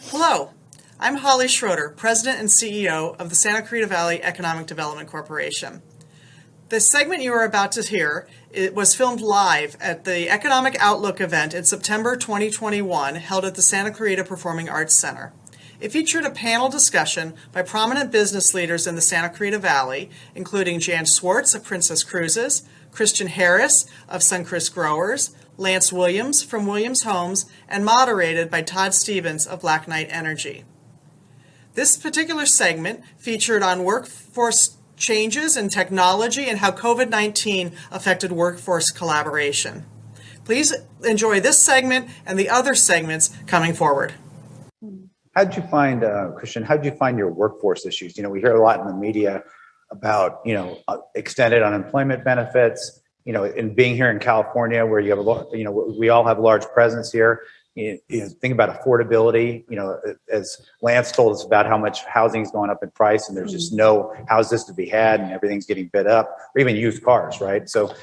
Hello, I'm Holly Schroeder, President and CEO of the Santa Clarita Valley Economic Development Corporation. The segment you are about to hear was filmed live at the Economic Outlook event in September 2021 held at the Santa Clarita Performing Arts Center. It featured a panel discussion by prominent business leaders in the Santa Clarita Valley, including Jan Swartz of Princess Cruises, Christian Harris of Suncrest Growers, Lance Williams from Williams Homes, and moderated by Todd Stevens of Black Knight Energy. This particular segment featured on workforce changes in technology and how COVID-19 affected workforce collaboration. Please enjoy this segment and the other segments coming forward. How did you find, Christian, how did you find your workforce issues? We hear a lot in the media about, extended unemployment benefits, and being here in California where you have we all have a large presence here. Think about affordability, as Lance told us about how much housing is going up in price and there's just no houses to be had and everything's getting bid up, or even used cars, right? So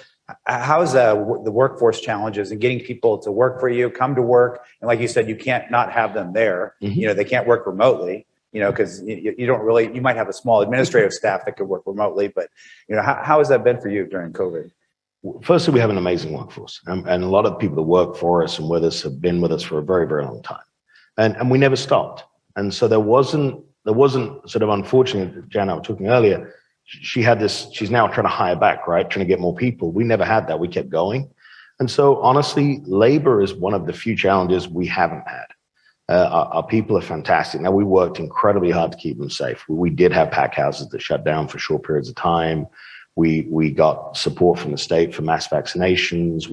how's the workforce challenges and getting people to work for you, come to work? And like you said, you can't not have them there. They can't work remotely, because you might have a small administrative staff that could work remotely, but how has that been for you during COVID? Firstly, we have an amazing workforce, and a lot of the people that work for us and with us have been with us for a very, very long time, and we never stopped. And so there wasn't sort of, unfortunately, Jan, I was talking earlier, she's now trying to hire back, right? Trying to get more people. We never had that. We kept going. And so honestly, labor is one of the few challenges we haven't had. Our people are fantastic. Now, we worked incredibly hard to keep them safe. We did have pack houses that shut down for short periods of time. We got support from the state for mass vaccinations.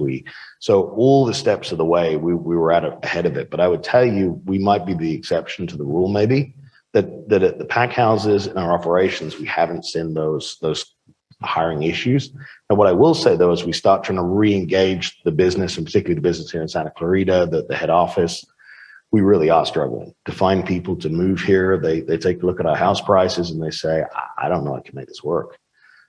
So all the steps of the way, we were ahead of it. But I would tell you, we might be the exception to the rule, maybe, that at the pack houses in our operations, we haven't seen those hiring issues. And what I will say, though, is we start trying to re-engage the business, and particularly the business here in Santa Clarita, the head office. We really are struggling to find people to move here. They take a look at our house prices and they say, I don't know I can make this work.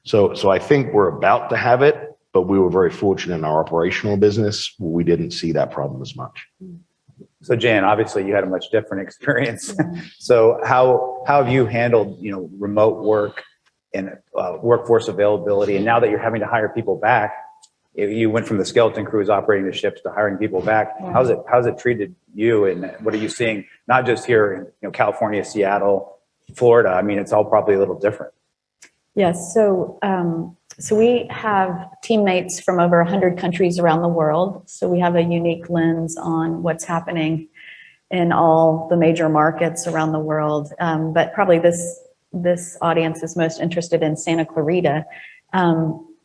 So I think we're about to have it, but we were very fortunate in our operational business. We didn't see that problem as much. So Jan, obviously you had a much different experience. So how have you handled, remote work and workforce availability? And now that you're having to hire people back, you went from the skeleton crews operating the ships to hiring people back. How's it treated you? And what are you seeing, not just here in California, Seattle, Florida? I mean, it's all probably a little different. Yes, so we have teammates from over 100 countries around the world. So we have a unique lens on what's happening in all the major markets around the world. But probably this audience is most interested in Santa Clarita.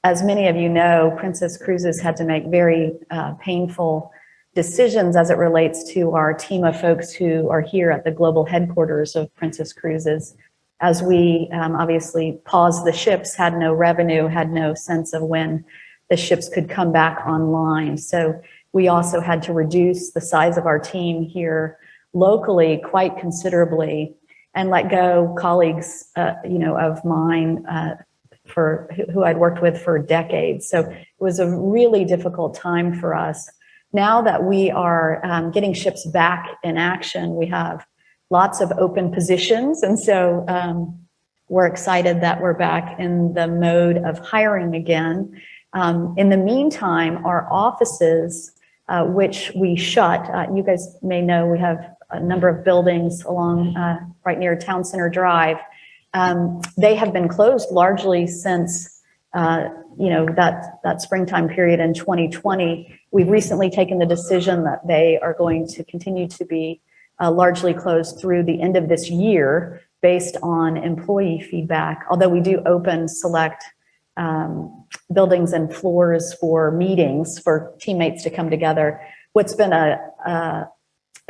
As many of you know, Princess Cruises had to make very painful decisions as it relates to our team of folks who are here at the global headquarters of Princess Cruises. As we obviously paused the ships, had no revenue, had no sense of when the ships could come back online. So we also had to reduce the size of our team here locally quite considerably and let go colleagues, of mine who I'd worked with for decades. So it was a really difficult time for us. Now that we are getting ships back in action, we have lots of open positions. And so we're excited that we're back in the mode of hiring again. In the meantime, our offices, which we shut, you guys may know we have a number of buildings along right near Town Center Drive. They have been closed largely since that springtime period in 2020. We've recently taken the decision that they are going to continue to be largely closed through the end of this year based on employee feedback, although we do open select buildings and floors for meetings for teammates to come together. What's been a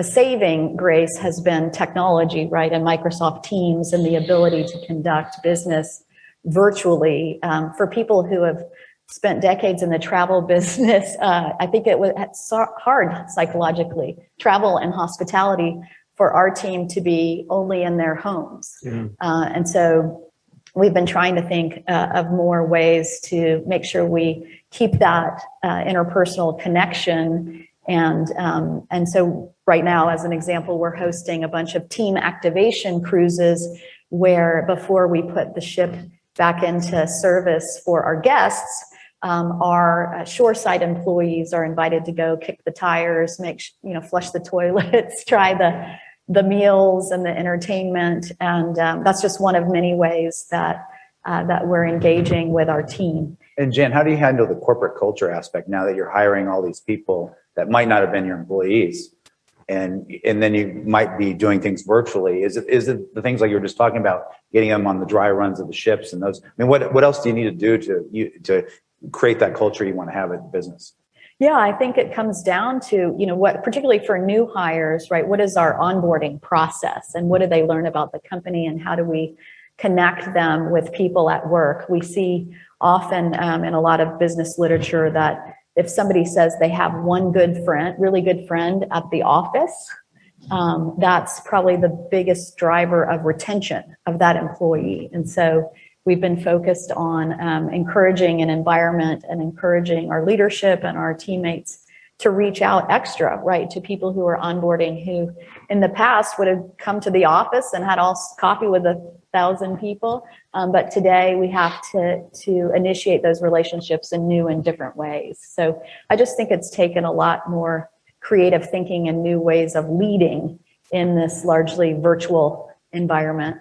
saving grace has been technology, right, and Microsoft Teams and the ability to conduct business virtually. For people who have spent decades in the travel business, I think it was hard psychologically, travel and hospitality, for our team to be only in their homes. And so we've been trying to think of more ways to make sure we keep that interpersonal connection And so right now, as an example, we're hosting a bunch of team activation cruises where before we put the ship back into service for our guests, our shoreside employees are invited to go kick the tires, flush the toilets, try the meals and the entertainment. And that's just one of many ways that we're engaging with our team. And Jen, how do you handle the corporate culture aspect now that you're hiring all these people that might not have been your employees? And then you might be doing things virtually. Is it the things like you were just talking about, getting them on the dry runs of the ships and those? I mean, what else do you need to do to create that culture you want to have at the business? Yeah, I think it comes down to, what, particularly for new hires, right? What is our onboarding process and what do they learn about the company and how do we connect them with people at work? We see often in a lot of business literature that if somebody says they have one really good friend at the office, that's probably the biggest driver of retention of that employee. And so we've been focused on encouraging an environment and encouraging our leadership and our teammates to reach out extra, right, to people who are onboarding who in the past would have come to the office and had coffee with 1,000 people. But today we have to initiate those relationships in new and different ways. So I just think it's taken a lot more creative thinking and new ways of leading in this largely virtual environment.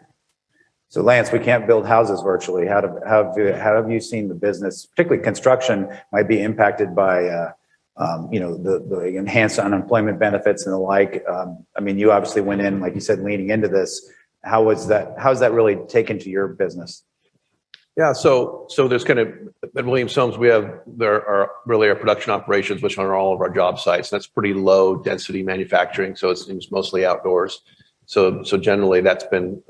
So Lance, we can't build houses virtually. How have you seen the business, particularly construction, might be impacted by the enhanced unemployment benefits and the like? I mean, you obviously went in, like you said, leaning into this. How's that really taken to your business? Yeah, so there's kind of, at Williams Homes, there are really our production operations, which are all of our job sites. That's pretty low density manufacturing, so it's mostly outdoors. So generally that's been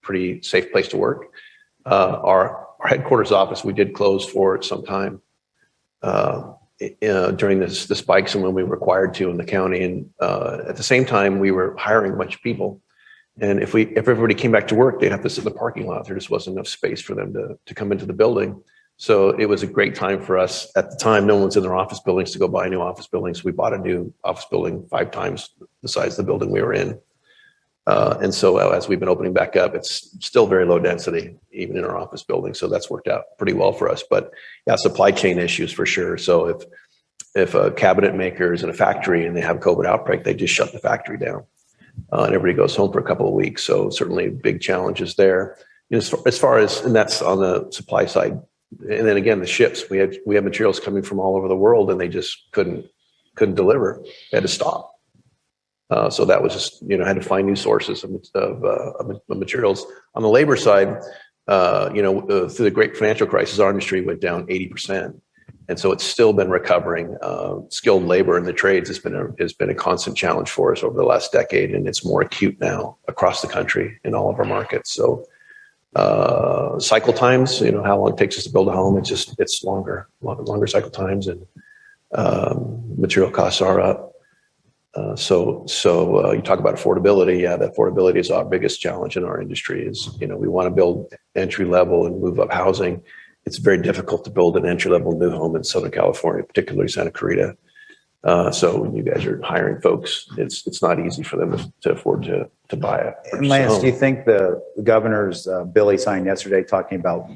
pretty safe place to work. Our headquarters office, we did close for some time during the spikes and when we were required to in the county. And at the same time, we were hiring a bunch of people. And if everybody came back to work, they'd have to sit in the parking lot. There just wasn't enough space for them to come into the building. So it was a great time for us. At the time, no one's in their office buildings to go buy new office buildings. We bought a new office building 5 times the size of the building we were in. And so as we've been opening back up, it's still very low density, even in our office building. So that's worked out pretty well for us. But yeah, supply chain issues for sure. So if a cabinet maker is in a factory and they have a COVID outbreak, they just shut the factory down. And everybody goes home for a couple of weeks. So certainly big challenges there. As far as, and that's on the supply side. And then again, the ships, we have materials coming from all over the world and they just couldn't deliver. They had to stop. So that was just, had to find new sources of materials. On the labor side, through the great financial crisis, our industry went down 80%. And so it's still been recovering. Skilled labor in the trades has been a constant challenge for us over the last decade, and it's more acute now across the country in all of our markets. So cycle times, how long it takes us to build a home, it's longer cycle times, and material costs are up. So you talk about affordability. Yeah, the affordability is our biggest challenge in our industry. Is we want to build entry level and move up housing. It's very difficult to build an entry level new home in Southern California, particularly Santa Clarita. So when you guys are hiring folks, it's not easy for them to afford to buy it. And Lance, do you think the governor's bill he signed yesterday talking about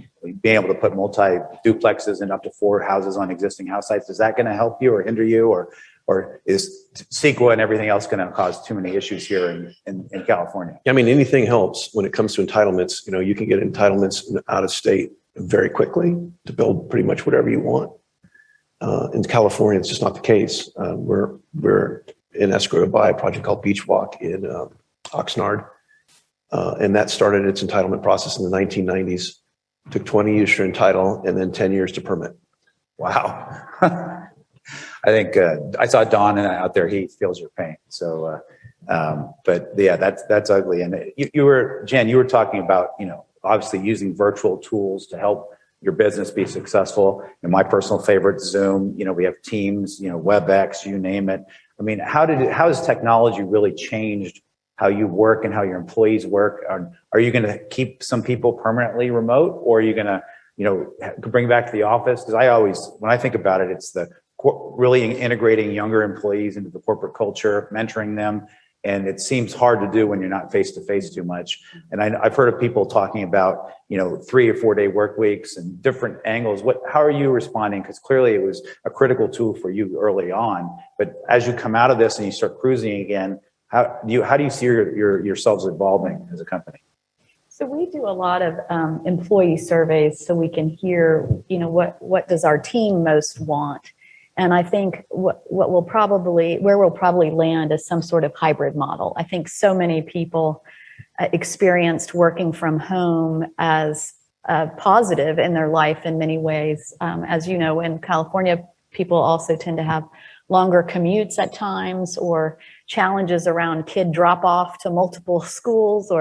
being able to put multi-duplexes and up to 4 houses on existing house sites, is that going to help you or hinder you, or is CEQA and everything else going to cause too many issues here in California? I mean, anything helps when it comes to entitlements. You can get entitlements out of state very quickly to build pretty much whatever you want. In California, it's just not the case. We're in escrow to buy a project called Beach Walk in Oxnard. And that started its entitlement process in the 1990s. It took 20 years to entitle and then 10 years to permit. Wow. I think I saw Don out there. He feels your pain. So, but yeah, that's ugly. And Jen, you were talking about, obviously using virtual tools to help your business be successful. And my personal favorite, Zoom, we have Teams, WebEx, you name it. I mean, how has technology really changed how you work and how your employees work? Are you going to keep some people permanently remote, or are you going to, bring back to the office? Because when I think about it, it's the really integrating younger employees into the corporate culture, mentoring them. And it seems hard to do when you're not face to face too much. And I've heard of people talking about, 3 or 4 day work weeks and different angles. How are you responding? Because clearly it was a critical tool for you early on. But as you come out of this and you start cruising again, how do you see yourselves evolving as a company? So we do a lot of employee surveys so we can hear, what does our team most want? And I think where we'll probably land is some sort of hybrid model. I think so many people experienced working from home as positive in their life in many ways. As you know, in California, people also tend to have longer commutes at times, or challenges around kid drop off to multiple schools,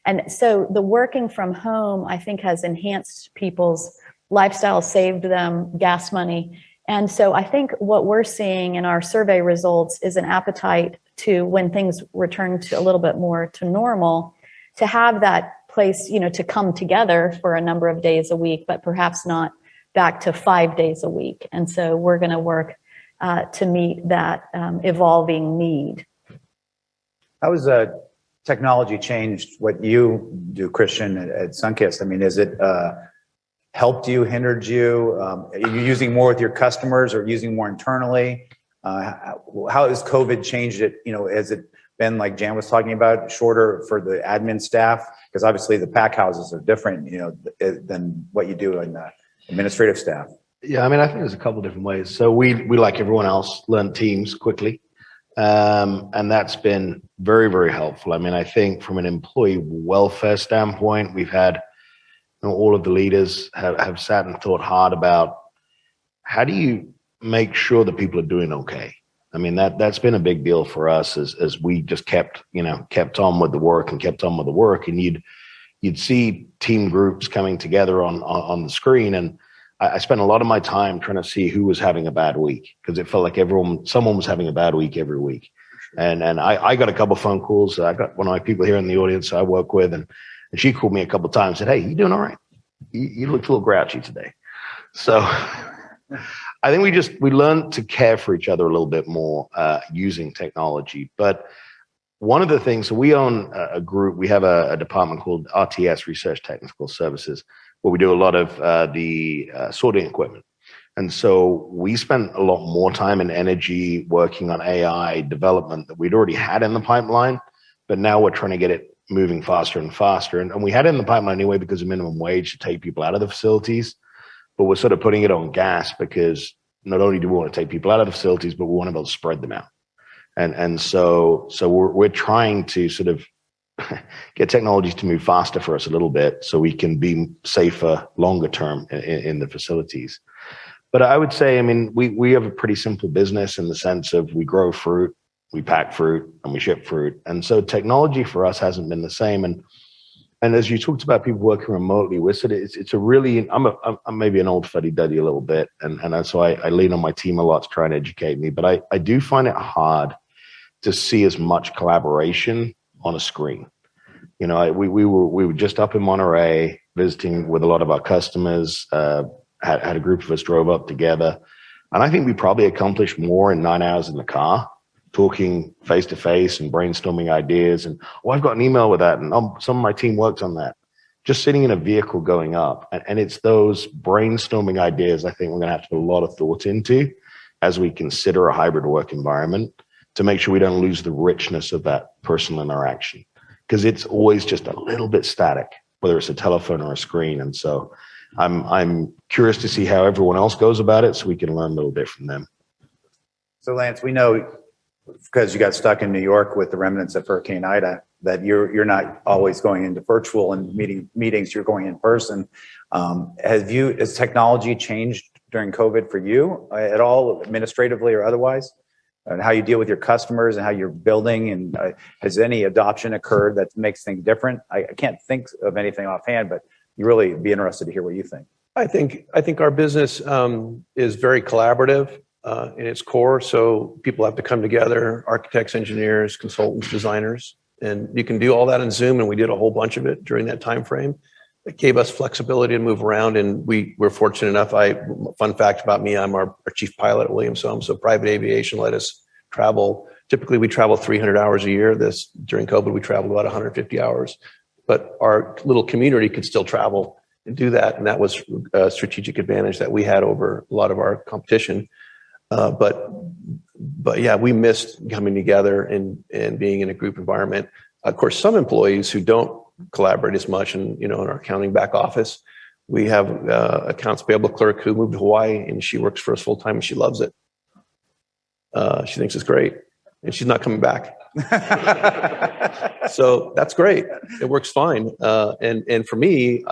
and so the working from home, I think, has enhanced people's lifestyle, saved them gas money. And so I think what we're seeing in our survey results is an appetite to, when things return to a little bit more to normal, to have that place, to come together for a number of days a week, but perhaps not back to 5 days a week. And so we're going to work to meet that evolving need. How has technology changed what you do, Christian, at Sunkist? I mean, is it helped you, hindered you? Are you using more with your customers or using more internally? How has COVID changed it? Has it been, like Jan was talking about, shorter for the admin staff? Because obviously the pack houses are different, than what you do in administrative staff. Yeah, I mean, I think there's a couple of different ways. So we like everyone else, learn Teams quickly. And that's been very, very helpful. I mean, I think from an employee welfare standpoint, we've had all of the leaders have sat and thought hard about how do you make sure that people are doing okay. I mean, that's been a big deal for us as we just kept on with the work, and you'd see team groups coming together on the screen. And I spent a lot of my time trying to see who was having a bad week, because it felt like someone was having a bad week every week. And I got a couple of phone calls. I got one of my people here in the audience I work with, and she called me a couple of times and said, "Hey, you doing all right? You look a little grouchy today." So I think we learned to care for each other a little bit more using technology. But one of the things, so we own a group, we have a department called RTS, Research Technical Services, where we do a lot of the sorting equipment. And so we spent a lot more time and energy working on AI development that we'd already had in the pipeline, but now we're trying to get it moving faster and faster. And we had it in the pipeline anyway because of minimum wage to take people out of the facilities, but we're sort of putting it on gas because not only do we want to take people out of the facilities, but we want to be able to spread them out. And so we're trying to sort of get technology to move faster for us a little bit so we can be safer longer term in the facilities. But I would say, I mean, we have a pretty simple business in the sense of we grow fruit, we pack fruit, and we ship fruit. And so technology for us hasn't been the same. And as you talked about people working remotely, it's a really, I'm maybe an old fuddy-duddy a little bit. And so I lean on my team a lot to try and educate me. But I do find it hard to see as much collaboration on a screen. We were just up in Monterey visiting with a lot of our customers, had a group of us drove up together. And I think we probably accomplished more in 9 hours in the car, talking face to face and brainstorming ideas. And, I've got an email with that. And some of my team worked on that. Just sitting in a vehicle going up. And it's those brainstorming ideas I think we're going to have to put a lot of thought into as we consider a hybrid work environment to make sure we don't lose the richness of that personal interaction. Because it's always just a little bit static, whether it's a telephone or a screen. And so I'm curious to see how everyone else goes about it so we can learn a little bit from them. So Lance, we know, because you got stuck in New York with the remnants of Hurricane Ida, that you're not always going into virtual and meetings, you're going in person. Has technology changed during COVID for you at all, administratively or otherwise? And how you deal with your customers and how you're building, and has any adoption occurred that makes things different? I can't think of anything offhand, but you really be interested to hear what you think. I think our business is very collaborative in its core. So people have to come together, architects, engineers, consultants, designers, and you can do all that in Zoom. And we did a whole bunch of it during that time frame. It gave us flexibility to move around, and we were fortunate enough. Fun fact about me, I'm our chief pilot at Williams Home, so private aviation let us travel. Typically, we travel 300 hours a year. During COVID, we traveled about 150 hours, but our little community could still travel and do that, and that was a strategic advantage that we had over a lot of our competition. But yeah, we missed coming together and being in a group environment. Of course, some employees who don't collaborate as much, and in our accounting back office, we have accounts payable clerk who moved to Hawaii, and she works for us full time, and she loves it. She thinks it's great, and she's not coming back. So that's great. It works fine. And for me,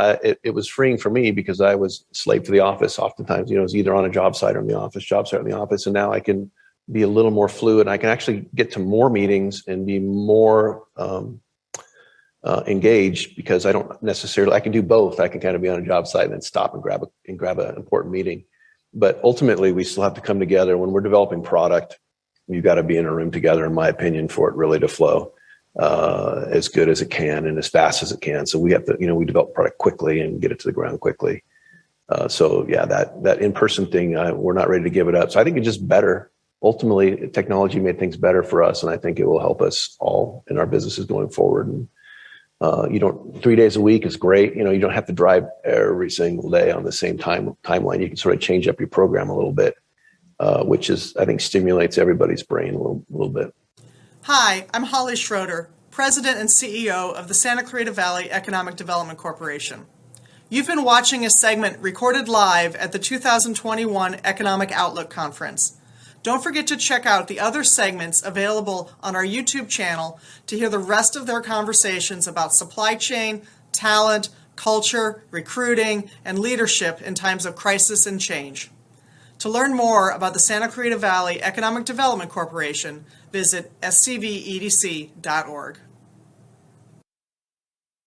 it was freeing for me because I was a slave to the office. Oftentimes, it was either on a job site or in the office, and now I can be a little more fluid. I can actually get to more meetings and be more engaged because I can do both. I can kind of be on a job site and then stop and grab an important meeting. But ultimately, we still have to come together when we're developing product. You've got to be in a room together, in my opinion, for it really to flow as good as it can and as fast as it can. So we have to, we develop product quickly and get it to the ground quickly. So yeah, that in-person thing, we're not ready to give it up. So I think it's just better. Ultimately, technology made things better for us, and I think it will help us all in our businesses going forward. And 3 days a week is great. You don't have to drive every single day on the same timeline. You can sort of change up your program a little bit, which I think stimulates everybody's brain a little bit. Hi, I'm Holly Schroeder, President and CEO of the Santa Clarita Valley Economic Development Corporation. You've been watching a segment recorded live at the 2021 Economic Outlook Conference. Don't forget to check out the other segments available on our YouTube channel to hear the rest of their conversations about supply chain, talent, culture, recruiting, and leadership in times of crisis and change. To learn more about the Santa Clarita Valley Economic Development Corporation, visit scvedc.org.